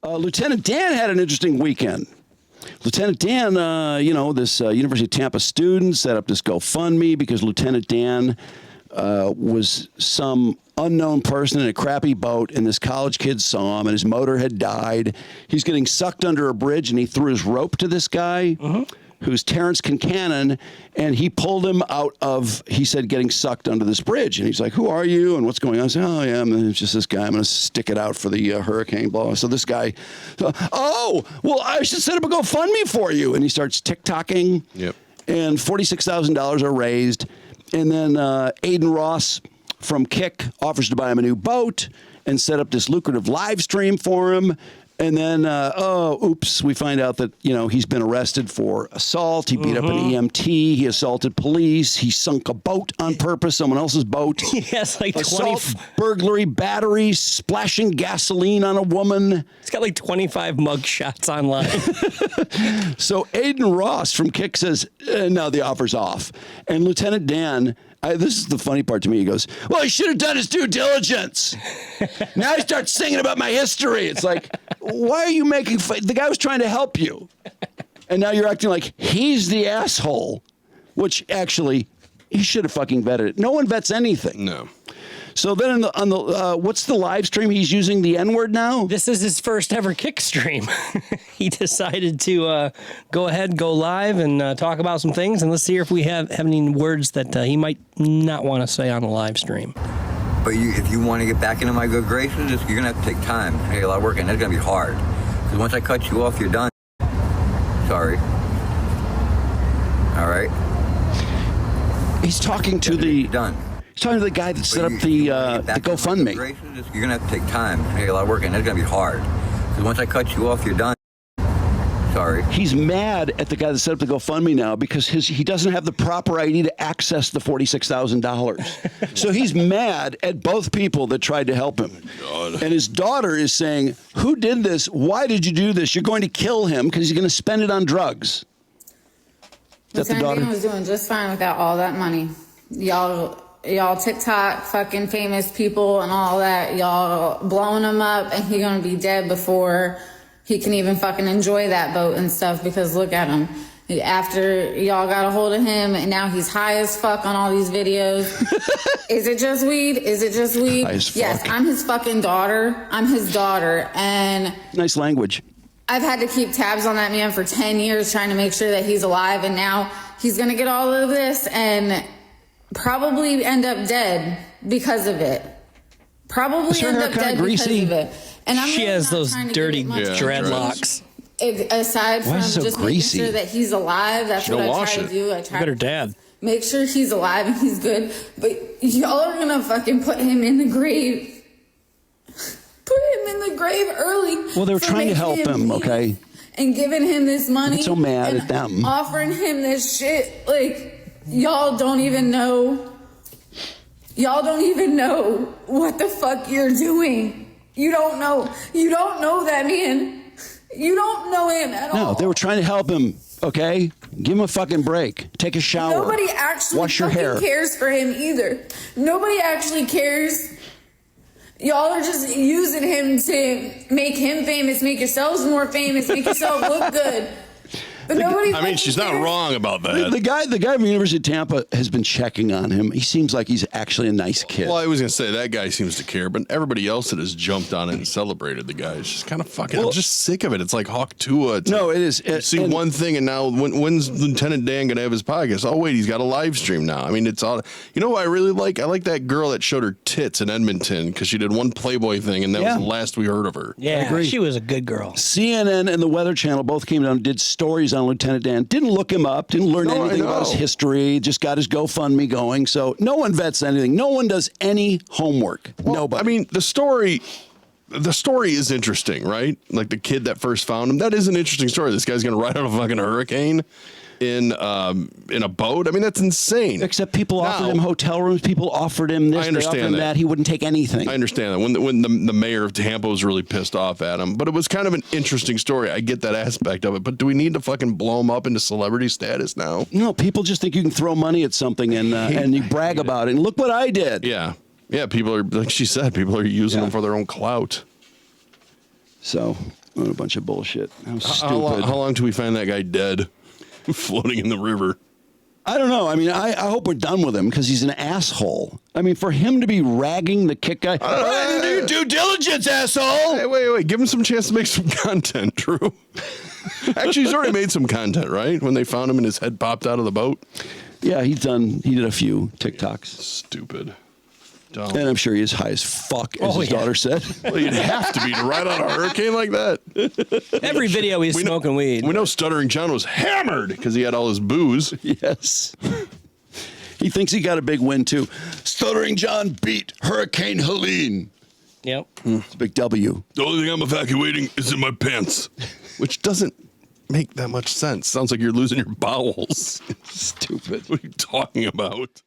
Lieutenant Dan had an interesting weekend. Lieutenant Dan, this University of Tampa student set up this GoFundMe because Lieutenant Dan was some unknown person in a crappy boat, and this college kid saw him, and his motor had died. He's getting sucked under a bridge, and he threw his rope to this guy, who's Terrence Kincannon, and he pulled him out of, he said, getting sucked under this bridge. And he's like, who are you, and what's going on? I said, oh, yeah, it's just this guy. I'm going to stick it out for the hurricane, blah. So this guy, well, I should set up a GoFundMe for you. And he starts TikToking, and $46,000 are raised. And then Aiden Ross from Kick offers to buy him a new boat and set up this lucrative live stream for him. And then, we find out that, he's been arrested for assault. He beat up an EMT. He assaulted police. He sunk a boat on purpose, someone else's boat. He has like assault, burglary, battery, splashing gasoline on a woman. He's got like 25 mug shots online. So Aiden Ross from Kick says, no, the offer's off. And Lieutenant Dan, this is the funny part to me. He goes, well, he should have done his due diligence. Now he starts singing about my history. It's like, why are you making the guy was trying to help you. And now you're acting like he's the asshole, which actually he should have fucking vetted it. No one vets anything. No. So then on the what's the live stream? He's using the N-word now? This is his first ever Kick stream. He decided to go ahead, go live, and talk about some things. And let's see if we have any words that he might not want to say on the live stream. But if you want to get back into my good graces, you're going to have to take time. Take a lot of work, and that's going to be hard. Because once I cut you off, you're done. Sorry. All right? He's talking to the... Done. He's talking to the guy that set up the GoFundMe. You're going to have to take time. Take a lot of work, and that's going to be hard. Because once I cut you off, you're done. Sorry. He's mad at the guy that set up the GoFundMe now because he doesn't have the proper ID to access the $46,000. So he's mad at both people that tried to help him. God. And his daughter is saying, who did this? Why did you do this? You're going to kill him because he's going to spend it on drugs. Lieutenant Dan was doing just fine without all that money. Y'all TikTok fucking famous people and all that, y'all blowing him up, and he's going to be dead before he can even fucking enjoy that boat and stuff, because look at him. After y'all got a hold of him, and now he's high as fuck on all these videos. Is it just weed? Is it just weed? Yes, I'm his fucking daughter. I'm his daughter, and... Nice language. I've had to keep tabs on that man for 10 years trying to make sure that he's alive, and now he's going to get all of this and probably end up dead because of it. Probably end up dead because of it. And I'm she really has those dirty dreadlocks. Aside from just making sure that he's alive, that's what I try to do. I try to dad. Make sure he's alive and he's good. But y'all are gonna fucking put him in the grave. Put him in the grave early. Well, they were trying to help him, okay? And giving him this money. I'm so mad at them. Offering him this shit. Like, y'all don't even know. Y'all don't even know what the fuck you're doing. You don't know. You don't know that man. You don't know him at all. No, they were trying to help him, okay? Give him a fucking break. Take a shower. Nobody actually wash your hair. Cares for him either. Nobody actually cares. Y'all are just using him to make him famous, make yourselves more famous, make yourself look good. But nobody. I mean, she's not wrong about that. The guy from the University of Tampa has been checking on him. He seems like he's actually a nice kid. Well, I was going to say that guy seems to care, but everybody else that has jumped on it and celebrated the guy is just kind of fucking. I'm just sick of it. It's like Hawk Tua. No, it is. You see one thing, and now when's Lieutenant Dan going to have his podcast? Oh wait, he's got a live stream now. I mean, it's all. You know what I really like? I like that girl that showed her tits in Edmonton because she did one Playboy thing, and that was the last we heard of her. Yeah, she was a good girl. CNN and the Weather Channel both came down and did stories on Lieutenant Dan. Didn't look him up, didn't learn anything about his history, just got his GoFundMe going. So no one vets anything. No one does any homework. Well, nobody. I mean, the story is interesting, right? Like the kid that first found him. That is an interesting story. This guy's going to ride on a fucking hurricane in a boat. I mean, that's insane. Except people offered him hotel rooms. People offered him this. I understand they offered him that. He wouldn't take anything. I understand that. When the mayor of Tampa was really pissed off at him. But it was kind of an interesting story. I get that aspect of it. But do we need to fucking blow him up into celebrity status now? No, people just think you can throw money at something and you brag about it. And look what I did. Yeah. Yeah, people are, like she said, people are using them for their own clout. So, what a bunch of bullshit. How stupid. How long till we find that guy dead, floating in the river? I don't know. I mean, I hope we're done with him because he's an asshole. I mean, for him to be ragging the kick guy, I didn't do your due diligence, asshole. Hey, wait. Give him some chance to make some content, Drew. Actually, he's already made some content, right? When they found him and his head popped out of the boat. Yeah, he did a few TikToks. Stupid. Dumb. And I'm sure he is high as fuck, as his daughter said. Well, you'd have to be to ride on a hurricane like that. Every video he's smoking weed. We know Stuttering John was hammered because he had all his booze. Yes. He thinks he got a big win, too. Stuttering John beat Hurricane Helene. Yep. It's a big W. The only thing I'm evacuating is in my pants. Which doesn't make that much sense. Sounds like you're losing your bowels. Stupid. What are you talking about?